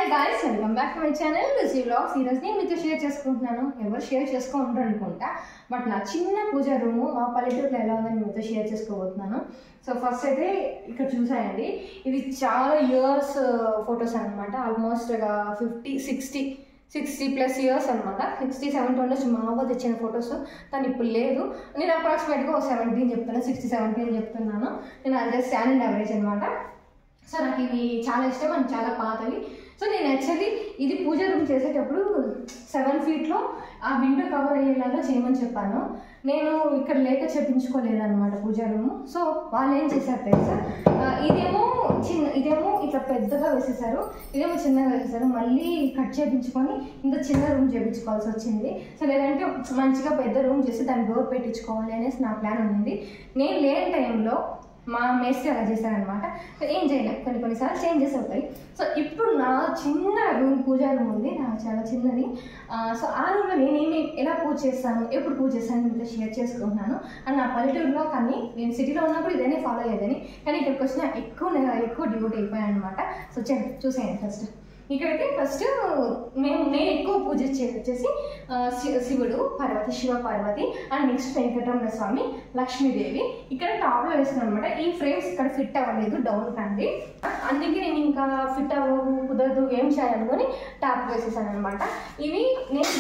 Hi guys, welcome back to my channel. This is vlog series ni meeto share చేసుకుంటున్నాను. ఎవరు share చేసుకుంటారు అనుకుంటా. But నా చిన్న పూజ రూమ్ మా పల్లెటూరులో ఎలా ఉందని మీతో షేర్ చేసుకోబోతున్నాను. సో ఫస్ట్ అయితే ఇక్కడ చూసాయండి. ఇది చాలా ఇయర్స్ ఫొటోస్ అన్నమాట. ఆల్మోస్ట్ 60+ ఇయర్స్ అనమాట. 67 ఉండొచ్చు. మా అవ్వ తెచ్చిన ఫొటోస్ తను ఇప్పుడు లేదు. నేను అప్రాక్సిమేట్గా 17 చెప్తాను, 60-70 అని చెప్తున్నాను. నేను అదే స్టాండర్డ్ యావరేజ్ అనమాట. సో నాకు ఇవి చాలా ఇష్టం అండ్ చాలా పాతవి. సో నేను యాక్చువల్లీ ఇది పూజ రూమ్ చేసేటప్పుడు 7 feetలో ఆ విండో కవర్ అయ్యేలాగా చేయమని చెప్పాను. నేను ఇక్కడ లేక చెప్పించుకోలేదన్నమాట పూజ రూమ్. సో వాళ్ళు ఏం చేశారు తెలుసా, ఇదేమో ఇట్లా పెద్దగా వేసేసారు, ఇదేమో చిన్నగా వేసేసారు. మళ్ళీ కట్ చేయించుకొని ఇంత చిన్న రూమ్ చేయించుకోవాల్సి వచ్చింది. సో లేదంటే మంచిగా పెద్ద రూమ్ చేసి దాన్ని డోర్ పెట్టించుకోవాలి అనేసి నా ప్లాన్ ఉంది. నేను లేని టైంలో మా మేస్త్రి అలా చేశారనమాట. సో ఏం చేయలేం, కొన్నిసార్లు చేంజెస్ అవుతాయి. సో ఇప్పుడు నా చిన్న రూమ్ పూజా రూమ్ ఉంది, నాకు చాలా చిన్నది. సో ఆ రూమ్లో నేనేమి ఎలా పూజ చేస్తాను, ఎప్పుడు పూజ చేస్తాను మీతో షేర్ చేసుకుంటున్నాను. అండ్ నా పల్లెటూరులో కానీ నేను సిటీలో ఉన్నప్పుడు ఇదేనే ఫాలో అయ్యేదని, కానీ ఇక్కడికి వచ్చిన ఎక్కువ డివోట్ అయిపోయాను అనమాట. సో చూసేయండి. ఫస్ట్ ఇక్కడైతే నేను ఎక్కువ పూజ వచ్చేసి శివుడు, శివ పార్వతి అండ్ నెక్స్ట్ వెంకటరమణ స్వామి, లక్ష్మీదేవి ఇక్కడ టాప్లో వేసాను అనమాట. ఈ ఫ్రేమ్స్ ఇక్కడ ఫిట్ అవ్వలేదు, డౌన్ ఫ్యామిలీ, అందుకే నేను ఇంకా ఫిట్ కుదరదు ఏం చేయాలనుకొని టాప్ వేసేసాను అనమాట. ఇవి నేను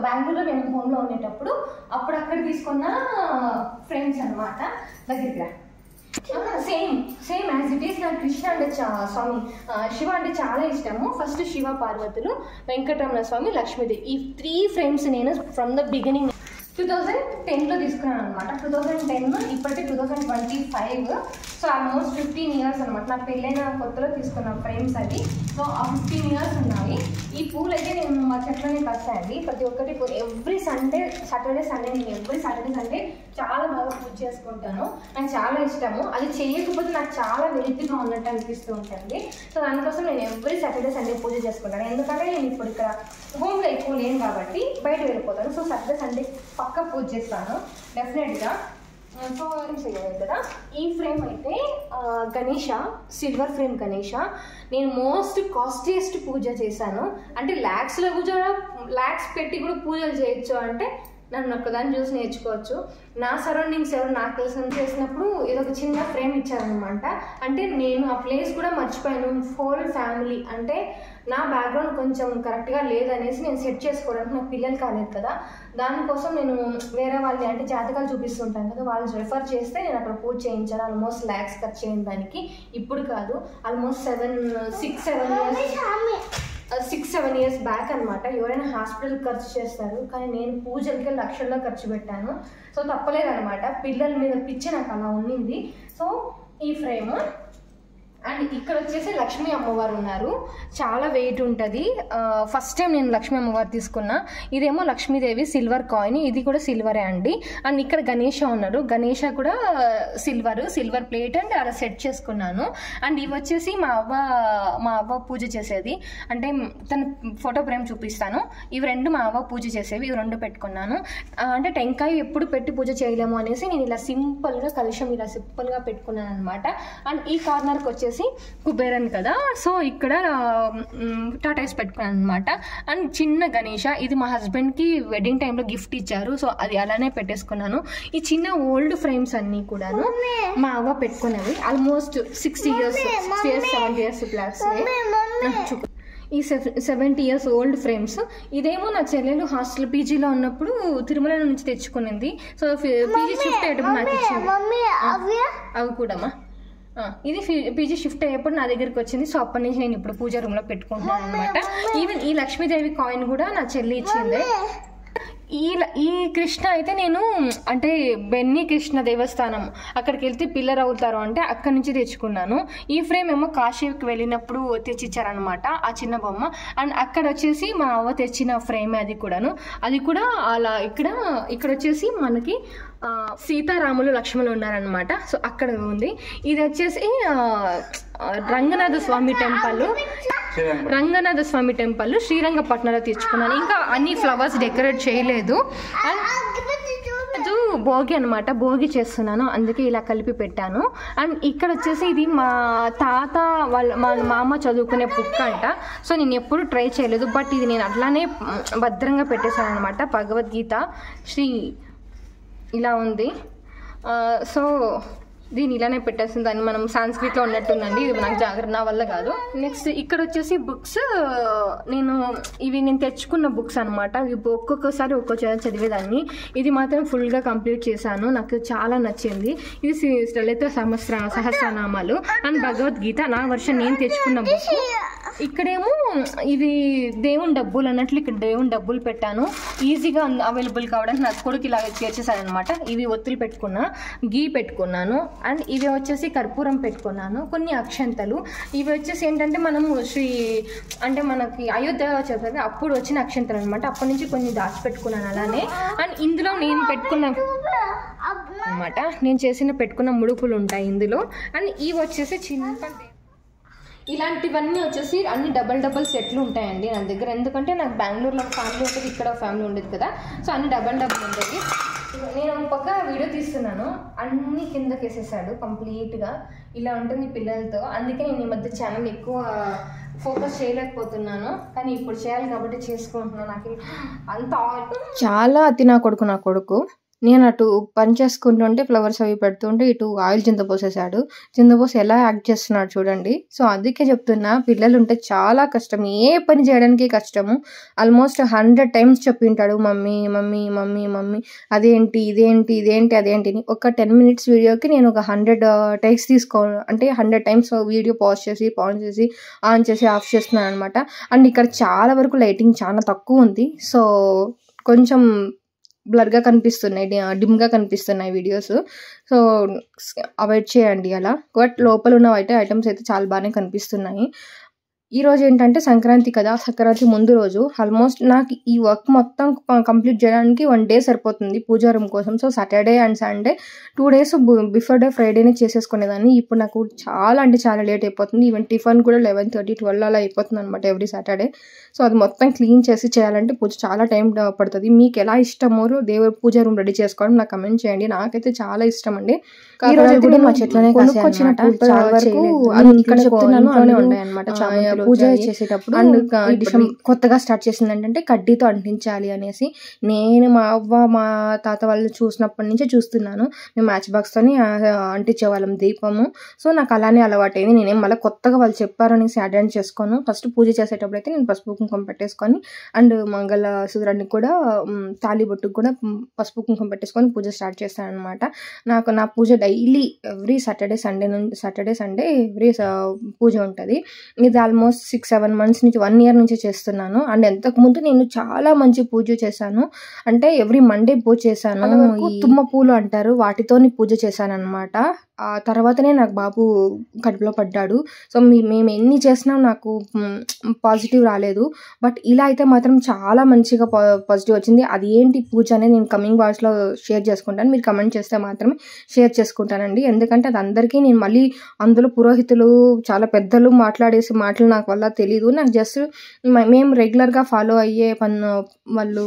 బెంగళూరులో మేము హోమ్లో ఉండేటప్పుడు అక్కడ తీసుకున్న ఫ్రేమ్స్ అనమాట. దగ్గరికి సేమ్ యాజ్ ఇట్ ఈస్. నాకు కృష్ణ అంటే శివ అంటే చాలా ఇష్టము. ఫస్ట్ శివ పార్వతులు, వెంకటరమణ స్వామి, లక్ష్మీదేవి, ఈ 3 ఫ్రేమ్స్ నేను ఫ్రమ్ ద బిగినింగ్ 2010లో తీసుకున్నాను అనమాట. 2010 ఇప్పటికే 2025. సో ఆల్మోస్ట్ 15 years అనమాట. నాకు పెళ్ళైన కొత్తలో తీసుకున్న ఫ్రేమ్స్ అవి. సో ఆ 15 years ఉన్నాయి. ఈ పూలు అయితే నేను మా చెట్లోనే కస్తాయండి. ప్రతి ఒక్కటి ఎవ్రీ సాటర్డే సండే నేను ఎవ్రీ సాటర్డే సండే చాలా బాగా పూజ చేసుకుంటాను. నాకు చాలా ఇష్టము. అది చేయకపోతే నాకు చాలా వెలితిగా ఉన్నట్టు అనిపిస్తూ ఉంటుంది. సో దానికోసం నేను ఎవ్రీ సాటర్డే సండే పూజ చేసుకుంటాను. ఎందుకంటే నేను ఇప్పుడు ఇక్కడ హోమ్లో ఎక్కువ లేను కాబట్టి బయట వెళ్ళిపోతాను. సో సాటర్డే సండే పక్కా పూజ చేస్తాను డెఫినెట్గా. సో ఏం చేయాలి కదా, ఈ ఫ్రేమ్ అయితే గణేష, సిల్వర్ ఫ్రేమ్ గణేష. నేను మోస్ట్ కాస్ట్లీయెస్ట్ పూజ చేశాను. అంటే ల్యాక్స్ పెట్టి కూడా పూజలు చేయొచ్చు అంటే నన్ను ఒక్కదాన్ని చూసి నేర్చుకోవచ్చు. నా సరౌండింగ్స్ ఎవరు నాకు తెలిసిన చేసినప్పుడు ఇదొక చిన్న ఫ్రేమ్ ఇచ్చారనమాట. అంటే నేను ఆ ప్లేస్ కూడా మర్చిపోయాను. హోల్ ఫ్యామిలీ అంటే నా బ్యాక్గ్రౌండ్ కొంచెం కరెక్ట్గా లేదనేసి నేను సెట్ చేసుకోవడానికి నాకు పిల్లలు కాలేదు కదా, దానికోసం నేను వేరే వాళ్ళని అంటే జాతకాలు చూపిస్తుంటాను కదా, వాళ్ళు రెఫర్ చేస్తే నేను అక్కడ పూజ చేయించాను. ఆల్మోస్ట్ lakhs ఖర్చు చేయని దానికి. ఇప్పుడు కాదు, ఆల్మోస్ట్ 6-7 years బ్యాక్ అనమాట. ఎవరైనా హాస్పిటల్ ఖర్చు చేస్తారు, కానీ నేను పూజలకి లక్షల్లో ఖర్చు పెట్టాను. సో తప్పలేదనమాట. పిల్లల మీద పిచ్చి నాకు అలా ఉండింది. సో ఈ ఫ్రేమ్ అండ్ ఇక్కడ వచ్చేసి లక్ష్మీ అమ్మవారు ఉన్నారు. చాలా వెయిట్ ఉంటుంది. ఫస్ట్ టైం నేను లక్ష్మీ అమ్మవారు తీసుకున్నా. ఇదేమో లక్ష్మీదేవి సిల్వర్ కాయిన్, ఇది కూడా సిల్వరే అండి. అండ్ ఇక్కడ గణేష ఉన్నారు. గణేష కూడా సిల్వర్ ప్లేట్ అండ్ అలా సెట్ చేసుకున్నాను. అండ్ ఇవి వచ్చేసి మా అవ్వ పూజ చేసేది. అంటే తన ఫోటో ఫ్రేమ్ చూపిస్తాను. ఇవి 2 మా అవ్వ పూజ చేసేవి. ఇవి 2 పెట్టుకున్నాను. అంటే టెంకాయ ఎప్పుడు పెట్టి పూజ చేయలేము అనేసి నేను ఇలా సింపుల్గా కలుషం ఇలా సింపుల్గా పెట్టుకున్నాను అనమాట. అండ్ ఈ కార్నర్కి వచ్చేసి కుబేరన్ కదా, సో ఇక్కడ టాటాస్ పెట్టుకున్నాను అనమాట. అండ్ చిన్న గణేష, ఇది మా హస్బెండ్కి వెడ్డింగ్ టైంలో గిఫ్ట్ ఇచ్చారు. సో అది అలానే పెట్టేసుకున్నాను. ఈ చిన్న ఓల్డ్ ఫ్రేమ్స్ అన్నీ కూడాను మా అవ్వ పెట్టుకున్నవి. Almost 60 years 70 years plus. ఈ 70 years ఓల్డ్ ఫ్రేమ్స్. ఇదేమో నా చెల్లెలు హాస్టల్ పీజీలో ఉన్నప్పుడు తిరుమల నుంచి తెచ్చుకునింది. సో పీజీ షిఫ్ట్ అయ్యేటప్పుడు నాకు ఇచ్చింది. అవి కూడామా ఇది పీజీ షిఫ్ట్ అయ్యేప్పుడు నా దగ్గరికి వచ్చింది. సో అప్పటి నుంచి నేను ఇప్పుడు పూజ రూమ్లో పెట్టుకుంటున్నాను అనమాట. ఈవెన్ ఈ లక్ష్మీదేవి కాయిన్ కూడా నా చెల్లి ఇచ్చింది. ఈ కృష్ణ అయితే నేను అంటే బెన్నీ కృష్ణ దేవస్థానం అక్కడికి వెళ్తే పిల్లర్ అవుతారు అంటే అక్కడి నుంచి తెచ్చుకున్నాను. ఈ ఫ్రేమ్ ఏమో కాశీకి వెళ్ళినప్పుడు తెచ్చిచ్చారనమాట, ఆ చిన్న బొమ్మ. అండ్ అక్కడ వచ్చేసి మా అవ్వ తెచ్చిన ఫ్రేమ్ అది కూడా అలా ఇక్కడ వచ్చేసి మనకి సీతారాములు లక్ష్మణులు ఉన్నారనమాట. సో అక్కడ ఉంది. ఇది వచ్చేసి రంగనాథ స్వామి టెంపుల్ శ్రీరంగపట్నంలో తెచ్చుకున్నాను. ఇంకా అన్ని ఫ్లవర్స్ డెకరేట్ చేయలేదు. భోగి అనమాట, భోగి చేస్తున్నాను, అందుకే ఇలా కలిపి పెట్టాను. అండ్ ఇక్కడ వచ్చేసి ఇది మా తాత వాళ్ళ మా మామ చదువుకునే బుక్ అంట. సో నేను ఎప్పుడు ట్రై చేయలేదు, బట్ ఇది నేను అట్లానే భద్రంగా పెట్టేశాను అనమాట. భగవద్గీత శ్రీ ఇలా ఉంది. సో దీన్ని ఇలానే పెట్టేస్తుంది, దాన్ని మనం సాంస్క్రిట్లో ఉన్నట్టుందండి, ఇది నాకు జాగ్రత్త నా వల్ల కాదు. నెక్స్ట్ ఇక్కడ వచ్చేసి బుక్స్, ఇవి నేను తెచ్చుకున్న బుక్స్ అనమాట. ఇవి ఒక్కొక్కసారి ఒక్కొక్కసారి చదివేదాన్ని. ఇది మాత్రం ఫుల్గా కంప్లీట్ చేశాను, నాకు చాలా నచ్చింది. ఇది లలిత సహస్రనామాలు అండ్ భగవద్గీత నా వర్షన్ నేను తెచ్చుకున్న బుక్. ఇక్కడేమో ఇది దేవుని డబ్బులు అన్నట్లు, ఇక్కడ దేవుని డబ్బులు పెట్టాను, ఈజీగా అవైలబుల్ కావడానికి. నా కొడుకు ఇలా చేసేసాను అనమాట. ఇవి ఒత్తులు పెట్టుకున్నా, గీ పెట్టుకున్నాను, అండ్ ఇవి వచ్చేసి కర్పూరం పెట్టుకున్నాను, కొన్ని అక్షంతలు. ఇవి వచ్చేసి ఏంటంటే మనము అంటే మనకి అయోధ్య చెప్పారు అప్పుడు వచ్చిన అక్షంతలు అనమాట. అప్పటి నుంచి కొన్ని దాచిపెట్టుకున్నాను అలానే. అండ్ ఇందులో నేను పెట్టుకున్న అనమాట, నేను పెట్టుకున్న ముడుపులు ఉంటాయి ఇందులో. అండ్ ఇవి వచ్చేసి చిన్న ఇలాంటివన్నీ వచ్చేసి అన్ని డబల్ సెట్లు ఉంటాయండి నా దగ్గర. ఎందుకంటే నాకు బెంగళూరులో ఒక ఫ్యామిలీ ఉంటుంది, ఇక్కడ ఒక ఫ్యామిలీ ఉండేది కదా. సో అన్ని డబల్ ఉంటుంది. నేను పక్క వీడియో తీస్తున్నాను, అన్ని కిందకి వేసేసాడు కంప్లీట్గా. ఇలా ఉంటుంది పిల్లలతో, అందుకే నేను ఈ మధ్య ఛానల్ ఎక్కువ ఫోకస్ చేయలేకపోతున్నాను, కానీ ఇప్పుడు చేయాలి కాబట్టి చేసుకుంటున్నాను. నాకు అంత చాలా అతి నా కొడుకు నేను అటు పని చేసుకుంటుంటే ఫ్లవర్స్ అవి పెడుతుంటే ఇటు ఆయిల్ చింతపోసేసాడు. చింతపోసి ఎలా యాక్ట్ చేస్తున్నాడు చూడండి. సో అందుకే చెప్తున్నా, పిల్లలు ఉంటే చాలా కష్టం, ఏ పని చేయడానికి కష్టము. ఆల్మోస్ట్ 100 times చెప్పింటాడు మమ్మీ మమ్మీ మమ్మీ మమ్మీ, అదేంటి ఇదేంటి ఇదేంటి అదేంటి. ఒక 10 minutes వీడియోకి నేను ఒక 100 takes అంటే 100 times వీడియో పాజ్ చేసి ఆన్ చేసి ఆఫ్ చేస్తున్నాను అనమాట. అండ్ ఇక్కడ చాలా వరకు లైటింగ్ చాలా తక్కువ ఉంది, సో కొంచెం బ్లర్గా కనిపిస్తున్నాయి, డిమ్గా కనిపిస్తున్నాయి వీడియోస్. సో అవాయిడ్ చేయండి అలా. బట్ లోపల ఉన్న ఐటమ్స్ అయితే చాలా బాగానే కనిపిస్తున్నాయి. ఈరోజు ఏంటంటే సంక్రాంతి కదా, సంక్రాంతి ముందు రోజు. ఆల్మోస్ట్ నాకు ఈ వర్క్ మొత్తం కంప్లీట్ చేయడానికి 1 day సరిపోతుంది పూజా రూమ్ కోసం. So Saturday and Sunday 2 days before day ఫ్రైడేనే చేసేసుకునేదాన్ని. ఇప్పుడు నాకు చాలా లేట్ అయిపోతుంది. ఈవెన్ టిఫిన్ కూడా 11:30, 12 అలా అయిపోతుంది అనమాట ఎవ్రీ సాటర్డే. సో అది మొత్తం క్లీన్ చేసి చేయాలంటే పూజ చాలా టైం పడుతుంది. మీకు ఎలా ఇష్టమో దేవుడి పూజా రూమ్ రెడీ చేసుకోవడం నాకు కమెంట్ చేయండి. నాకైతే చాలా ఇష్టం అండి. మా చెట్లనే కొనుక్కొచ్చిన ఇక్కడ చెప్తున్నాను ఉన్నాయి అనమాట. పూజ చేసేటప్పుడు అండ్ కొత్తగా స్టార్ట్ చేసింది ఏంటంటే కడ్డీతో అంటించాలి అనేసి. నేను మా అవ్వ మా తాత వాళ్ళు చూసినప్పటి నుంచే చూస్తున్నాను. మేము మ్యాచ్ బాక్స్తోని అంటించేవాళ్ళం దీపము. సో నాకు అలానే అలవాటైంది. నేనేం మళ్ళీ కొత్తగా వాళ్ళు చెప్పారు అనేసి అటెండ్ చేసుకోను. ఫస్ట్ పూజ చేసేటప్పుడు అయితే నేను పసుపు కుంకుమ పెట్టేసుకొని అండ్ మంగళ సూత్రానికి కూడా తాళి బొట్టుకు కూడా పసుపు కుంకుమ పెట్టేసుకొని పూజ స్టార్ట్ చేస్తాను అనమాట. నాకు నా puja daily every Saturday Sunday every puja ఉంటుంది. ఇది ఆల్మోస్ట్ 6-7 months నుంచి 1 year నుంచి చేస్తున్నాను. అండ్ ఎంతకుముందు నేను చాలా మంచి పూజ చేశాను, అంటే ఎవ్రీ మండే పూజ చేశాను. తుమ్మ పూలు అంటారు, వాటితోని పూజ చేశాను అనమాట. ఆ తర్వాతనే నాకు బాబు కడుపులో పడ్డాడు. సో మేము ఎన్ని చేసినా నాకు పాజిటివ్ రాలేదు. బట్ ఇలా అయితే మాత్రం చాలా మంచిగా పాజిటివ్ వచ్చింది. అది ఏంటి పూజ అనేది నేను కమింగ్ వాయిస్లో షేర్ చేసుకుంటాను. మీరు కమెంట్ చేస్తే మాత్రమే షేర్ చేసుకుంటానండి. ఎందుకంటే అది అందరికీ నేను మళ్ళీ అందులో పురోహితులు చాలా పెద్దలు మాట్లాడేసి మాటలు నాకు వల్ల తెలీదు. నాకు జస్ట్ మేము రెగ్యులర్గా ఫాలో అయ్యే వాళ్ళు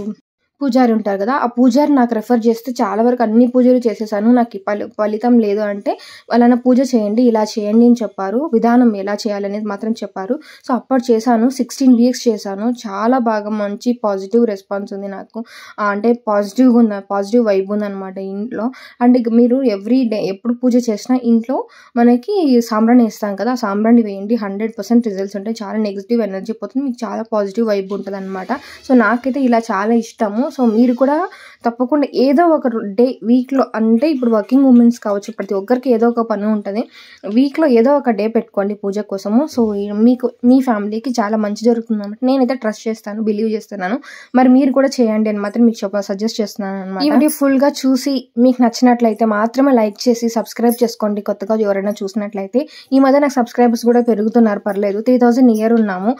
పూజారి ఉంటారు కదా, ఆ పూజారి నాకు రెఫర్ చేస్తే చాలా వరకు అన్ని పూజలు చేసేసాను. నాకు ఫలితం లేదు అంటే వాళ్ళని పూజ చేయండి, ఇలా చేయండి అని చెప్పారు. విధానం ఎలా చేయాలనేది మాత్రం చెప్పారు. సో అప్పుడు చేశాను, 16 weeks చేశాను. చాలా బాగా మంచి పాజిటివ్ రెస్పాన్స్ ఉంది నాకు. అంటే పాజిటివ్ వైబ్ ఉంది అనమాట ఇంట్లో. అండ్ మీరు ఎవ్రీ డే ఎప్పుడు పూజ చేసినా ఇంట్లో మనకి సాంబ్రాణి వేస్తాం కదా, సాంబ్రాణి వేయండి, 100% రిజల్ట్స్ ఉంటాయి. చాలా నెగిటివ్ ఎనర్జీ పోతుంది, మీకు చాలా పాజిటివ్ వైబ్ ఉంటుంది అనమాట. సో నాకైతే ఇలా చాలా ఇష్టము. సో మీరు కూడా తప్పకుండా ఏదో ఒక డే వీక్లో, అంటే ఇప్పుడు వర్కింగ్ ఉమెన్స్ కావచ్చు, ప్రతి ఒక్కరికి ఏదో ఒక పని ఉంటుంది, వీక్లో ఏదో ఒక డే పెట్టుకోండి పూజ కోసము. సో మీకు మీ ఫ్యామిలీకి చాలా మంచి జరుగుతుంది అనమాట. నేనైతే ట్రస్ట్ చేస్తాను, బిలీవ్ చేస్తున్నాను. మరి మీరు కూడా చేయండి అని మాత్రం మీకు సజెస్ట్ చేస్తున్నాను అనమాట. ఈ వీడియో ఫుల్గా చూసి మీకు నచ్చినట్లయితే మాత్రమే లైక్ చేసి సబ్స్క్రైబ్ చేసుకోండి. కొత్తగా ఎవరైనా చూసినట్లయితే ఈ మధ్య నాకు సబ్స్క్రైబర్స్ కూడా పెరుగుతున్నారు, పర్లేదు. 3000 నియర్ ఉన్నాము.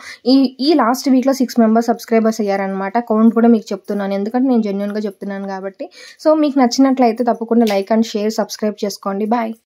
ఈ లాస్ట్ వీక్లో 6 members సబ్స్క్రైబర్స్ అయ్యారనమాట. కౌంట్ కూడా మీకు చెప్తున్నాను, ఎందుకంటే నేను జెన్యూన్గా చెప్తున్నాను కాబట్టి. సో మీకు నచ్చినట్లయితే తప్పకుండా లైక్ అండ్ షేర్, సబ్స్క్రైబ్ చేసుకోండి. బాయ్.